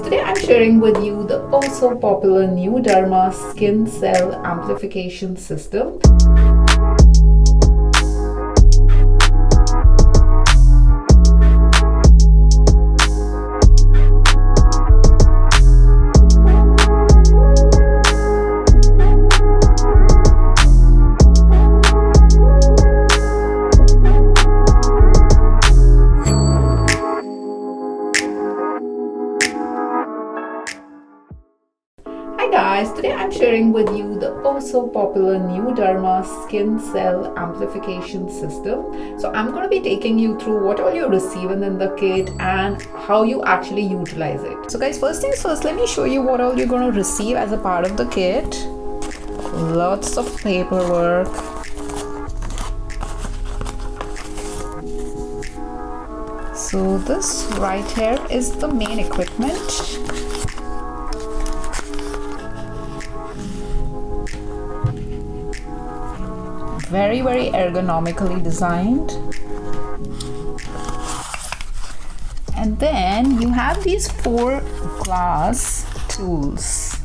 Today I'm sharing with you the also popular new Derma skin cell amplification system. Hi guys, today I'm sharing with you the also popular new Derma skin cell amplification system. So I'm going to be taking you through what all you're receiving in the kit and how you actually utilize it. So guys, first things first, let me show you what all you're going to receive as a part of the kit. Lots of paperwork. So this right here is the main equipment. Very ergonomically designed. And then you have these 4 glass tools.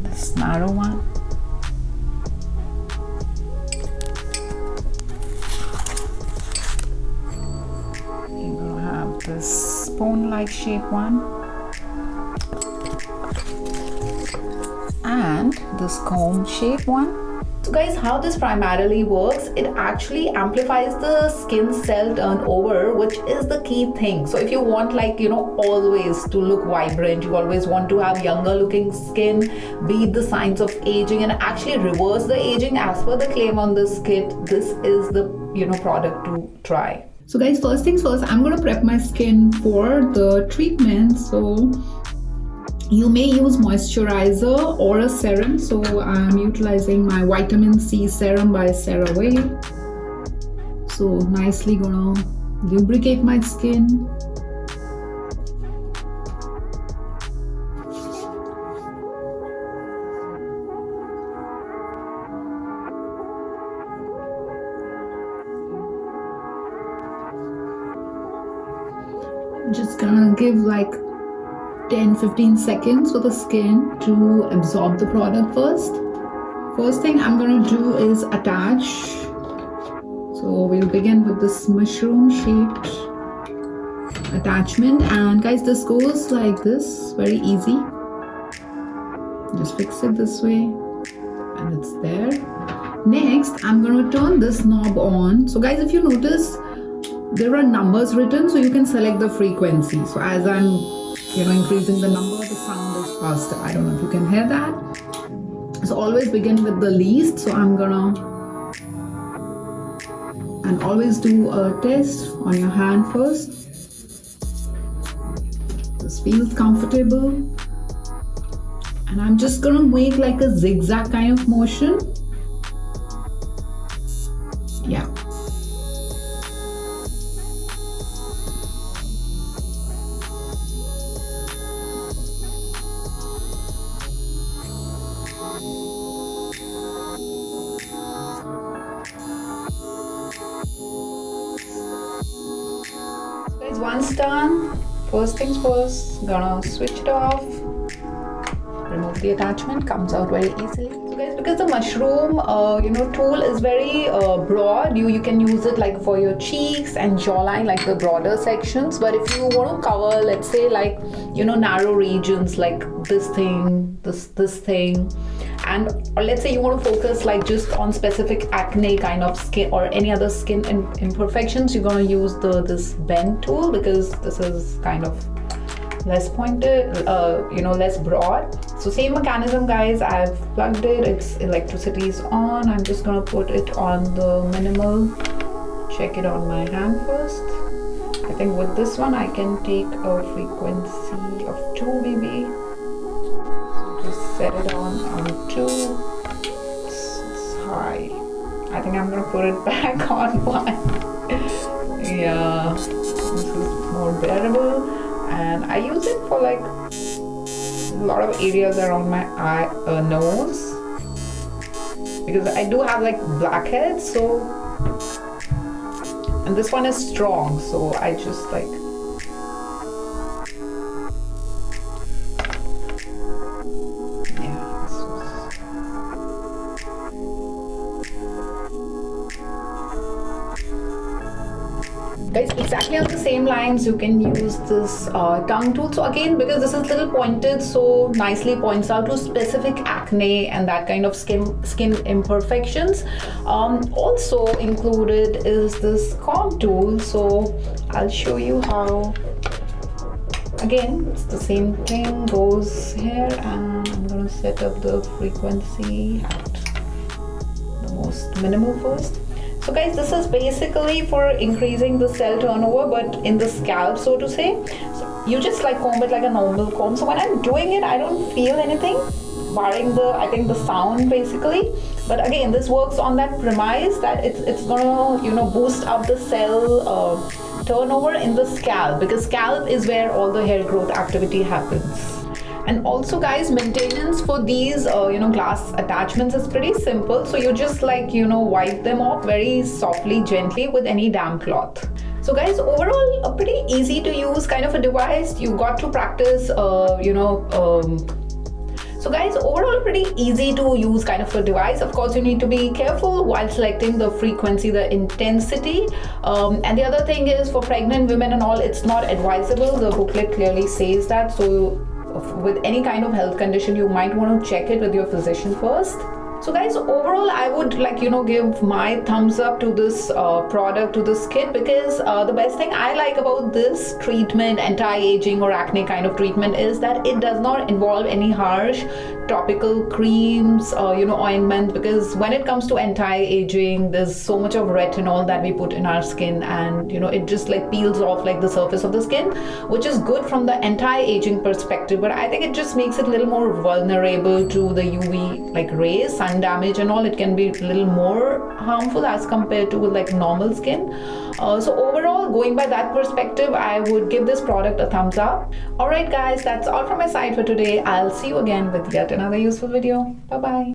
This narrow one. You're gonna have this spoon-like shape one. And this comb shape one. So guys, how this primarily works, it actually amplifies the skin cell turnover, which is the key thing. So if you want, like, always to look vibrant, you always want to have younger looking skin, beat the signs of aging and actually reverse the aging as per the claim on this kit, this is the product to try. So guys, first things first, I'm going to prep my skin for the treatment. So you may use moisturizer or a serum. So I'm utilizing my vitamin C serum by CeraVe. So nicely gonna lubricate my skin. I'm just gonna give like 10-15 seconds for the skin to absorb the product first. First thing I'm going to do is attach. So we'll begin with this mushroom shaped attachment, and guys, this goes like this, very easy. Just fix it this way and it's there. Next, I'm going to turn this knob on. So guys, if you notice, there are numbers written, so you can select the frequency. So as I'm increasing the number, the sound is faster. I don't know if you can hear that. So always begin with the least. So I'm gonna, and always do a test on your hand first. This feels comfortable. And I'm just gonna make like a zigzag kind of motion. Yeah. Once done, first things first, gonna switch it off, remove the attachment, comes out very easily. So guys, because the mushroom tool is very broad, you can use it like for your cheeks and jawline, like the broader sections. But if you want to cover, let's say, like narrow regions like this thing, this thing, and or let's say you want to focus like just on specific acne kind of skin or any other skin imperfections, you're going to use this bend tool, because this is kind of less pointed, less broad. So same mechanism, guys. I've plugged it, its electricity is on. I'm just gonna put it on the minimal, check it on my hand first. I think with this one I can take a frequency of 2 maybe. So just set it on 2. It's high. I think I'm gonna put it back on 1. Yeah, this is more bearable, and I use it for like a lot of areas around my nose. because I do have like blackheads, so, and this one is strong, so I just like, guys, exactly on the same lines you can use this tongue tool. So again, because this is little pointed, so nicely points out to specific acne and that kind of skin imperfections. Also included is this comb tool, so I'll show you how. Again, it's the same thing, goes here, and I'm going to set up the frequency at the most minimal first. So guys, this is basically for increasing the cell turnover, but in the scalp, so to say. So you just like comb it like a normal comb. So when I'm doing it, I don't feel anything, barring the sound basically. But again, this works on that premise that it's gonna boost up the cell turnover in the scalp, because scalp is where all the hair growth activity happens. And also guys, maintenance for these glass attachments is pretty simple. So you just like wipe them off very softly, gently with any damp cloth. So guys, overall a pretty easy to use kind of a device. You got to practice so guys, overall pretty easy to use kind of a device. Of course, you need to be careful while selecting the frequency, the intensity. And the other thing is, for pregnant women and all, it's not advisable. The booklet clearly says that. So with any kind of health condition, you might want to check it with your physician first. So guys, overall I would like give my thumbs up to this product, to this kit, because the best thing I like about this treatment, anti-aging or acne kind of treatment, is that it does not involve any harsh topical creams, ointment, because when it comes to anti-aging, there's so much of retinol that we put in our skin, and it just like peels off like the surface of the skin, which is good from the anti-aging perspective, but I think it just makes it a little more vulnerable to the UV like rays, sun damage and all. It can be a little more harmful as compared to like normal skin. So overall, going by that perspective, I would give this product a thumbs up. Alright guys, that's all from my side for today. I'll see you again with yet another useful video. Bye bye.